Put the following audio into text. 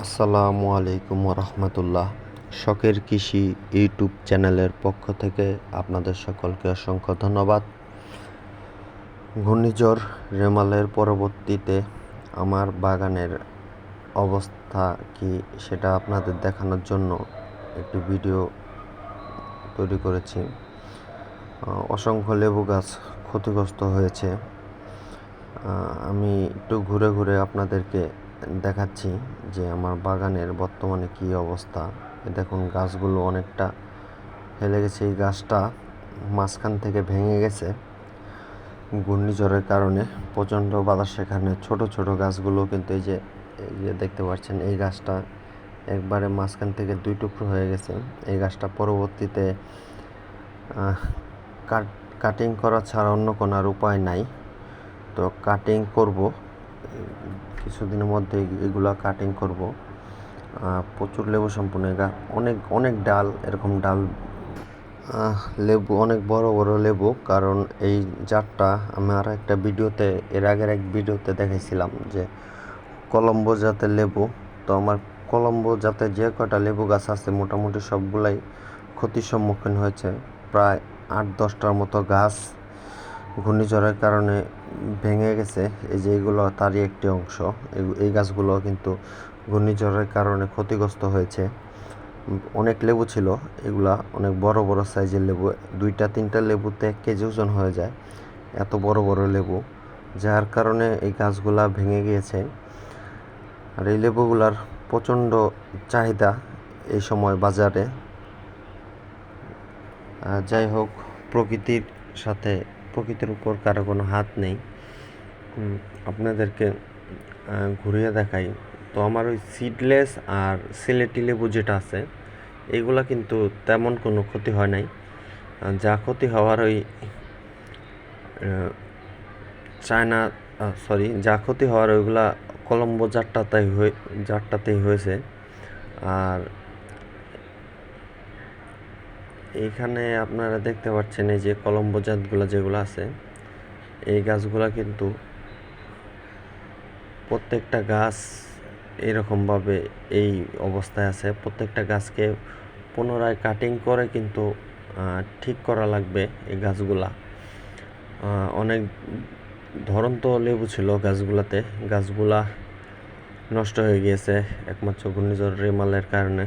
আসসালামু আলাইকুম রহমতুল্লাহ। শখের কৃষি ইউটিউব চ্যানেলের পক্ষ থেকে আপনাদের সকলকে অসংখ্য ধন্যবাদ। ঘূর্ণিঝড় রেমালের পরবর্তীতে আমার বাগানের অবস্থা কি সেটা আপনাদের দেখানোর জন্য একটি ভিডিও তৈরি করেছি। অসংখ্য লেবু গাছ ক্ষতিগ্রস্ত হয়েছে। আমি একটু ঘুরে ঘুরে আপনাদেরকে দেখাচ্ছি যে আমার বাগানের বর্তমানে কী অবস্থা। দেখুন গাছগুলো অনেকটা হেলে গেছে। এই গাছটা মাঝখান থেকে ভেঙে গেছে ঘূর্ণিঝড়ের কারণে। প্রচণ্ড বাতাস, সেখানে ছোট ছোট গাছগুলো কিন্তু এই যে দেখতে পাচ্ছেন, এই গাছটা একবারে মাঝখান থেকে দুই টুকরো হয়ে গেছে। এই গাছটা পরবর্তীতে কাটিং করা ছাড়া অন্য কোনো আর উপায় নাই। তো কাটিং করব কিছুদিনের মধ্যে, এগুলা কাটিং করব। প্রচুর লেবু সম্পূর্ণ অনেক অনেক ডাল, এরকম ডাল লেবু, অনেক বড় বড় লেবু। কারণ এই জাতটা আমি আর একটা ভিডিওতে, এর আগের এক ভিডিওতে দেখাইছিলাম যে কলম্বো জাতের লেবু। তো আমার কলম্বো জাতের যে কটা লেবু গাছ আছে মোটামুটি সবগুলাই ক্ষতির সম্মুখীন হয়েছে। প্রায় 8-10টার মতো গাছ ঘূর্ণিঝড়ের কারণে ভেঙে গেছে। এই যে এইগুলো তারই একটি অংশ। এই গাছগুলো কিন্তু ঘূর্ণিঝড়ের কারণে ক্ষতিগ্রস্ত হয়েছে। অনেক লেবু ছিল, এগুলা অনেক বড় বড় সাইজের লেবু। 2-3টা লেবুতে 1 কেজি ওজন হয়ে যায়, এত বড় বড় লেবু, যার কারণে এই গাছগুলা ভেঙে গিয়েছে। আর এই লেবুগুলার প্রচণ্ড চাহিদা এই সময় বাজারে। যাই হোক, প্রকৃতির উপর কারো কোনো হাত নেই। আপনাদেরকে ঘুরিয়ে দেখাই। তো আমার ওই সিডলেস আর সিলেটি লেবু যেটা আছে, এইগুলা কিন্তু তেমন কোনো ক্ষতি হয় নাই। যা ক্ষতি হওয়ার ওই যা ক্ষতি হওয়ার ওইগুলা কলম্বো জাতটাতেই হয়েছে। আর এইখানে আপনারা দেখতে পাচ্ছেন এই যে কলম্বো জাতগুলো যেগুলো আছে, এই গাছগুলা কিন্তু প্রত্যেকটা গাছ এরকমভাবে এই অবস্থায় আছে। প্রত্যেকটা গাছকে পুনরায় কাটিং করে কিন্তু ঠিক করা লাগবে। এই গাছগুলা অনেক ধরন্ত লেবু ছিল গাছগুলা নষ্ট হয়ে গিয়েছে একমাত্র ঘূর্ণিঝড় রেমালের কারণে।